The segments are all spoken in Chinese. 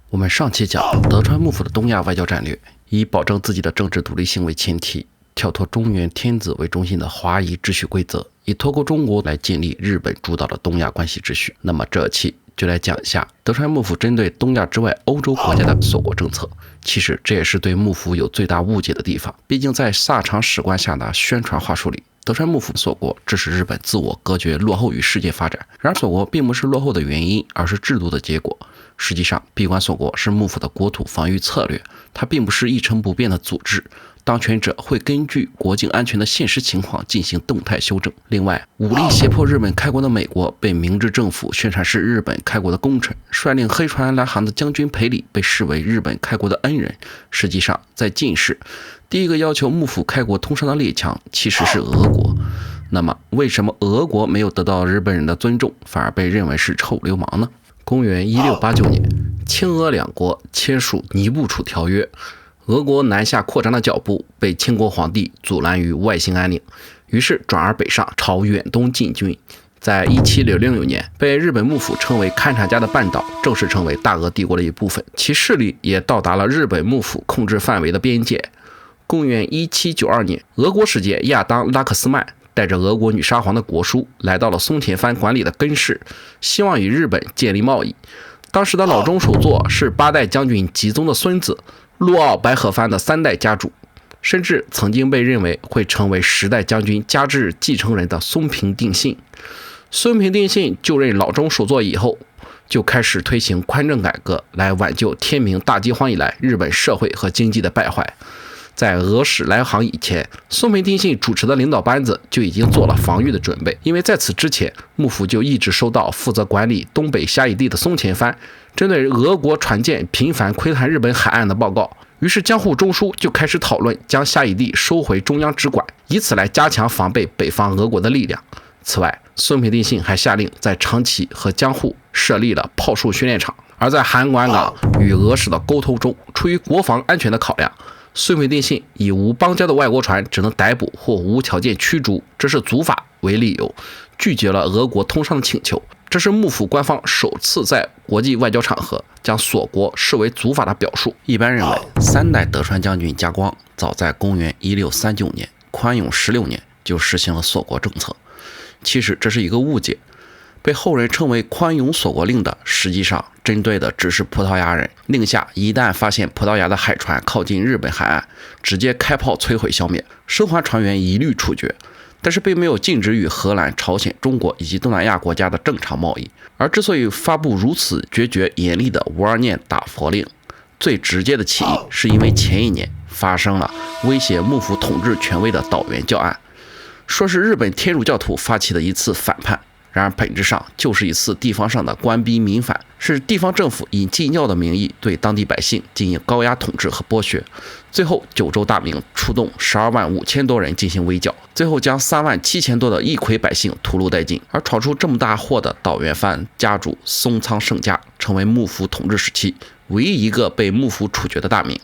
我们上期讲，德川幕府的东亚外交战略，以保证自己的政治独立性为前提，跳脱中原天子为中心的华夷秩序规则，以脱钩中国来建立日本主导的东亚关系秩序。那么这期就来讲一下德川幕府针对东亚之外欧洲国家的锁国政策。其实这也是对幕府有最大误解的地方，毕竟在萨长史官下的宣传话术里，德川幕府锁国致使日本自我隔绝，落后于世界发展。然而锁国并不是落后的原因，而是制度的结果。实际上，闭关锁国是幕府的国土防御策略，它并不是一成不变的组织。当权者会根据国境安全的现实情况进行动态修正。另外，武力胁迫日本开国的美国被明治政府宣传是日本开国的功臣，率领黑船来航的将军裴礼被视为日本开国的恩人。实际上，在近世，第一个要求幕府开国通商的列强其实是俄国。那么，为什么俄国没有得到日本人的尊重，反而被认为是臭流氓呢？公元1689年，清俄两国签署尼布楚条约，俄国南下扩张的脚步被清国皇帝阻拦于外兴安岭，于是转而北上朝远东进军。在1766年，被日本幕府称为勘察家的半岛正式成为大俄帝国的一部分，其势力也到达了日本幕府控制范围的边界。公元1792年，俄国使节亚当·拉克斯曼带着俄国女沙皇的国书来到了松田藩管理的根室，希望与日本建立贸易。当时的老中首座是8代将军吉宗的孙子陆奥白河藩的3代家主，甚至曾经被认为会成为10代将军家治继承人的松平定信。松平定信就任老中首座以后，就开始推行宽政改革，来挽救天明大饥荒以来日本社会和经济的败坏。在俄使来航以前，松平定信主持的领导班子就已经做了防御的准备，因为在此之前，幕府就一直收到负责管理东北虾夷地的松前藩针对俄国船舰频繁窥探日本海岸的报告，于是江户中枢就开始讨论将虾夷地收回中央直管，以此来加强防备北方俄国的力量。此外，松平定信还下令在长崎和江户设立了炮术训练场，而在函馆港与俄使的沟通中，出于国防安全的考量，松平定信以无邦交的外国船只能逮捕或无条件驱逐，这是祖法为理由，拒绝了俄国通商的请求。这是幕府官方首次在国际外交场合将锁国视为祖法的表述。一般认为，3代德川将军家光早在公元1639年，宽永16年就实行了锁国政策。其实这是一个误解，被后人称为宽永锁国令的，实际上针对的只是葡萄牙人。令下一旦发现葡萄牙的海船靠近日本海岸，直接开炮摧毁消灭，生还船员一律处决。但是并没有禁止与荷兰、朝鲜、中国以及东南亚国家的正常贸易。而之所以发布如此决绝严厉的无二念打佛令，最直接的起因是因为前一年发生了威胁幕府统治权威的岛原教案，说是日本天主教徒发起的一次反叛。然而本质上就是一次地方上的官逼民反，是地方政府以禁教的名义对当地百姓进行高压统治和剥削。最后九州大名出动12万5千多人进行围剿，最后将3万7千多的一揆百姓屠戮殆尽。而闯出这么大祸的岛原藩家主松仓胜家，成为幕府统治时期唯一一个被幕府处决的大名。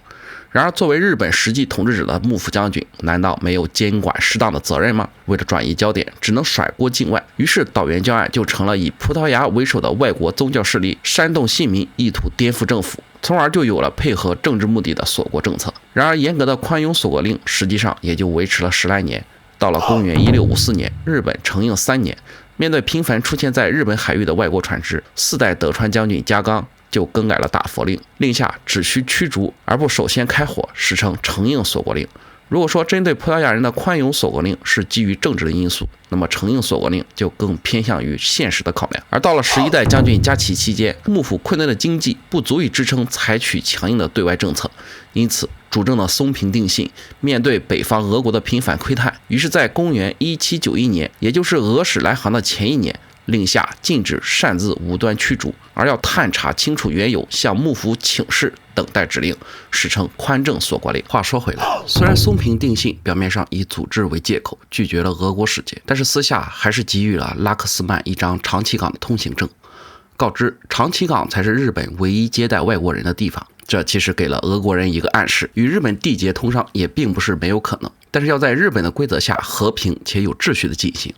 然而作为日本实际统治者的幕府将军，难道没有监管适当的责任吗？为了转移焦点，只能甩锅境外，于是岛原教案就成了以葡萄牙为首的外国宗教势力煽动信民，意图颠覆政府，从而就有了配合政治目的的锁国政策。然而严格的宽永锁国令实际上也就维持了10来年。到了公元1654年，日本承应3年，面对频繁出现在日本海域的外国船只，4代德川将军家纲就更改了打佛令，令下只需驱逐而不首先开火，史称承应锁国令。如果说针对葡萄牙人的宽永锁国令是基于政治的因素，那么承应锁国令就更偏向于现实的考量。而到了11代将军家齐期间，幕府困难的经济不足以支撑采取强硬的对外政策，因此主政的松平定信面对北方俄国的频繁窥探，于是在公元1791年，也就是俄使来航的前一年，令下禁止擅自无端驱逐，而要探查清楚缘由，向幕府请示，等待指令，史称宽政锁国令。话说回来，虽然松平定信表面上以组织为借口拒绝了俄国使节，但是私下还是给予了拉克斯曼一张长崎港的通行证，告知长崎港才是日本唯一接待外国人的地方。这其实给了俄国人一个暗示，与日本缔结通商也并不是没有可能，但是要在日本的规则下和平且有秩序的进行。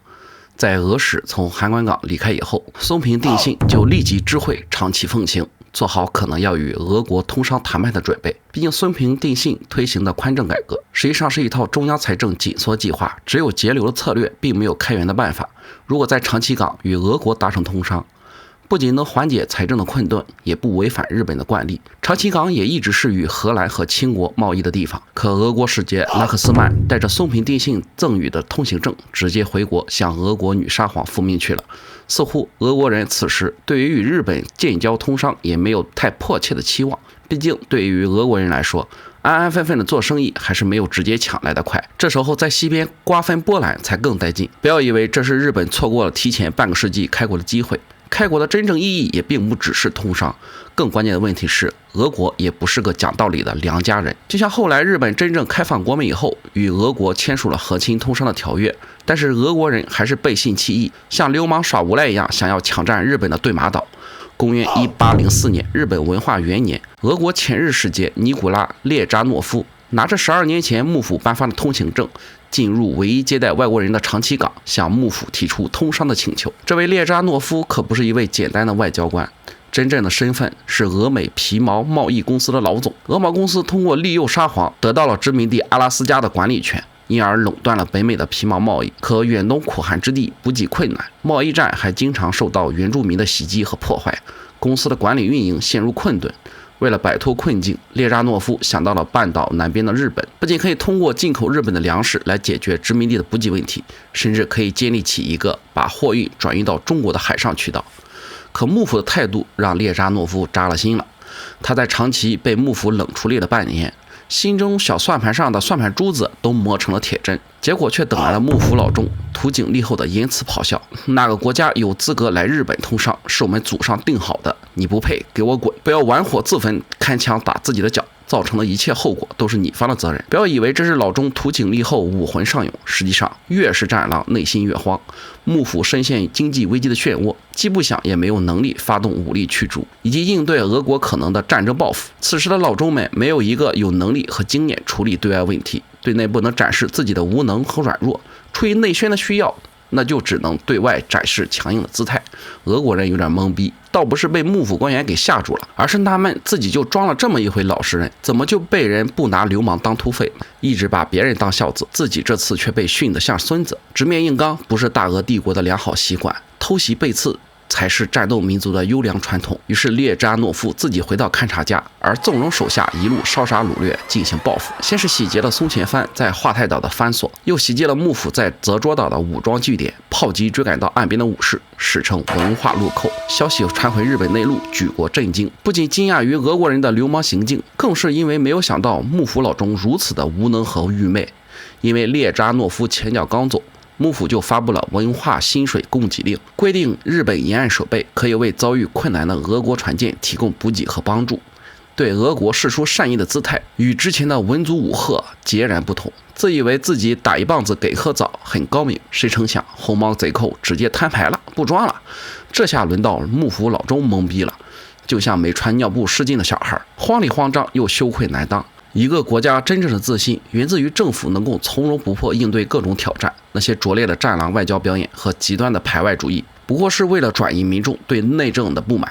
在俄使从函馆港离开以后，松平定信就立即知会长崎奉行，做好可能要与俄国通商谈判的准备。毕竟孙平定性推行的宽政改革，实际上是一套中央财政紧缩计划，只有节流的策略，并没有开源的办法。如果在长崎港与俄国达成通商，不仅能缓解财政的困顿，也不违反日本的惯例。长崎港也一直是与荷兰和清国贸易的地方。可俄国使节拉克斯曼带着松平定信赠予的通行证，直接回国向俄国女沙皇复命去了。似乎俄国人此时对于与日本建交通商也没有太迫切的期望。毕竟对于俄国人来说，安安分分的做生意还是没有直接抢来的快。这时候在西边瓜分波兰才更带劲。不要以为这是日本错过了提前半个世纪开国的机会。开国的真正意义也并不只是通商，更关键的问题是，俄国也不是个讲道理的良家人。就像后来日本真正开放国门以后，与俄国签署了和亲通商的条约，但是俄国人还是背信弃义，像流氓耍无赖一样，想要抢占日本的对马岛。公元1804年，日本文化元年，俄国前日使节尼古拉·列扎诺夫拿着12年前幕府颁发的通行证，进入唯一接待外国人的长崎港，向幕府提出通商的请求。这位列扎诺夫可不是一位简单的外交官，真正的身份是俄美皮毛贸易公司的老总。俄贸公司通过利诱沙皇，得到了殖民地阿拉斯加的管理权，因而垄断了北美的皮毛贸易。可远东苦寒之地，补给困难，贸易战还经常受到原住民的袭击和破坏，公司的管理运营陷入困顿。为了摆脱困境，列扎诺夫想到了半岛南边的日本，不仅可以通过进口日本的粮食来解决殖民地的补给问题，甚至可以建立起一个把货运转运到中国的海上渠道。可幕府的态度让列扎诺夫扎了心了。他在长崎被幕府冷处理了半年，心中小算盘上的算盘珠子都磨成了铁针，结果却等来了幕府老中土井利后的言辞咆哮：那个国家有资格来日本通商，是我们祖上定好的，你不配，给我滚！不要玩火自焚，开枪打自己的脚，造成的一切后果都是你方的责任。不要以为这是老中土井利后武魂上涌，实际上越是战狼内心越慌。幕府深陷经济危机的漩涡，既不想也没有能力发动武力驱逐，以及应对俄国可能的战争报复。此时的老中们没有一个有能力和经验处理对外问题，对内不能展示自己的无能和软弱，出于内宣的需要，那就只能对外展示强硬的姿态。俄国人有点懵逼，倒不是被幕府官员给吓住了，而是纳闷自己就装了这么一回老实人，怎么就被人不拿流氓当土匪，一直把别人当孝子，自己这次却被训得像孙子。直面硬刚不是大俄帝国的良好习惯，偷袭背刺才是战斗民族的优良传统。于是列扎诺夫自己回到勘察家，而纵容手下一路烧杀掳掠进行报复。先是洗劫了松前藩在华太岛的藩所，又袭击了幕府在泽捉岛的武装据点，炮击追赶到岸边的武士，史称文化路寇。消息传回日本内陆，举国震惊，不仅惊讶于俄国人的流氓行径，更是因为没有想到幕府老中如此的无能和愚昧。因为列扎诺夫前脚刚走，幕府就发布了文化薪水供给令，规定日本沿岸守备可以为遭遇困难的俄国船舰提供补给和帮助，对俄国释出善意的姿态与之前的文足武赫截然不同。自以为自己打一棒子给喝枣很高明，谁成想红毛贼寇直接摊牌了，不装了。这下轮到幕府老中懵逼了，就像没穿尿布失禁的小孩，慌里慌张又羞愧难当。一个国家真正的自信源自于政府能够从容不迫应对各种挑战，那些拙劣的战狼外交表演和极端的排外主义不过是为了转移民众对内政的不满，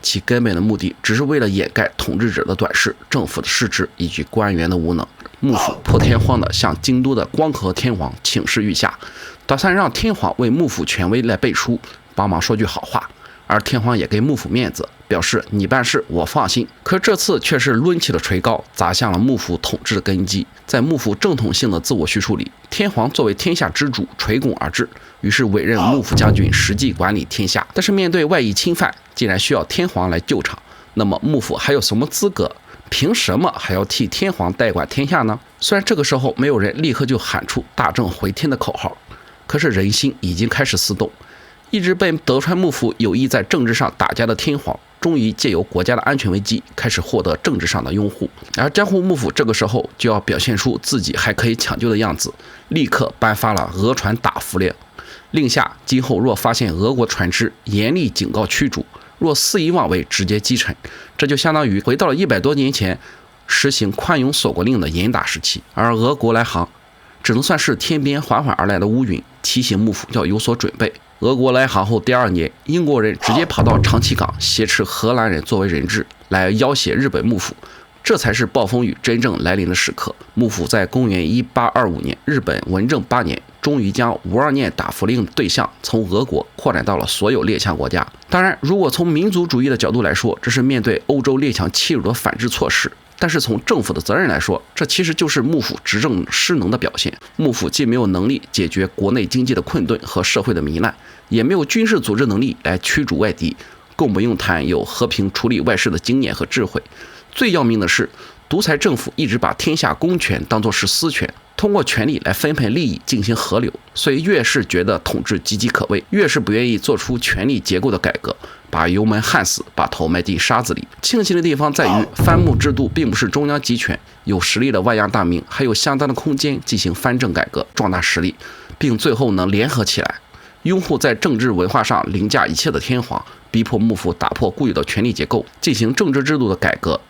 其根本的目的只是为了掩盖统治者的短视、政府的失职以及官员的无能。幕府破天荒地向京都的光和天皇请示御下，打算让天皇为幕府权威来背书，帮忙说句好话。而天皇也给幕府面子，表示你办事我放心。可这次却是抡起了锤高，砸向了幕府统治的根基。在幕府正统性的自我叙述里，天皇作为天下之主垂拱而治，于是委任幕府将军实际管理天下。但是面对外夷侵犯，既然需要天皇来救场，那么幕府还有什么资格？凭什么还要替天皇代管天下呢？虽然这个时候没有人立刻就喊出大政回天的口号，可是人心已经开始思动。一直被德川幕府有意在政治上打架的天皇，终于借由国家的安全危机开始获得政治上的拥护。而江户幕府这个时候就要表现出自己还可以抢救的样子，立刻颁发了俄船打俘令，令下今后若发现俄国船只，严厉警告驱逐，若肆意妄为，直接击沉。这就相当于回到了100多年前实行宽容锁国令的严打时期。而俄国来航只能算是天边缓缓而来的乌云，提醒幕府要有所准备。俄国来航后第2年，英国人直接跑到长崎港挟持荷兰人作为人质，来要挟日本幕府。这才是暴风雨真正来临的时刻。幕府在公元1825年，日本文正8年，终于将无2念打服令对象从俄国扩展到了所有列强国家。当然，如果从民族主义的角度来说，这是面对欧洲列强欺辱的反制措施。但是从政府的责任来说，这其实就是幕府执政失能的表现。幕府既没有能力解决国内经济的困顿和社会的糜烂，也没有军事组织能力来驱逐外敌，更不用谈有和平处理外事的经验和智慧。最要命的是，独裁政府一直把天下公权当作是私权，通过权力来分配利益进行河流，所以越是觉得统治岌岌可危，越是不愿意做出权力结构的改革，把油门焊死，把头埋进沙子里。庆幸的地方在于，藩幕制度并不是中央集权，有实力的万亚大明还有相当的空间进行藩政改革，壮大实力，并最后能联合起来，拥护在政治文化上凌驾一切的天皇，逼迫幕府打破固有的权力结构，进行政治制度的改革。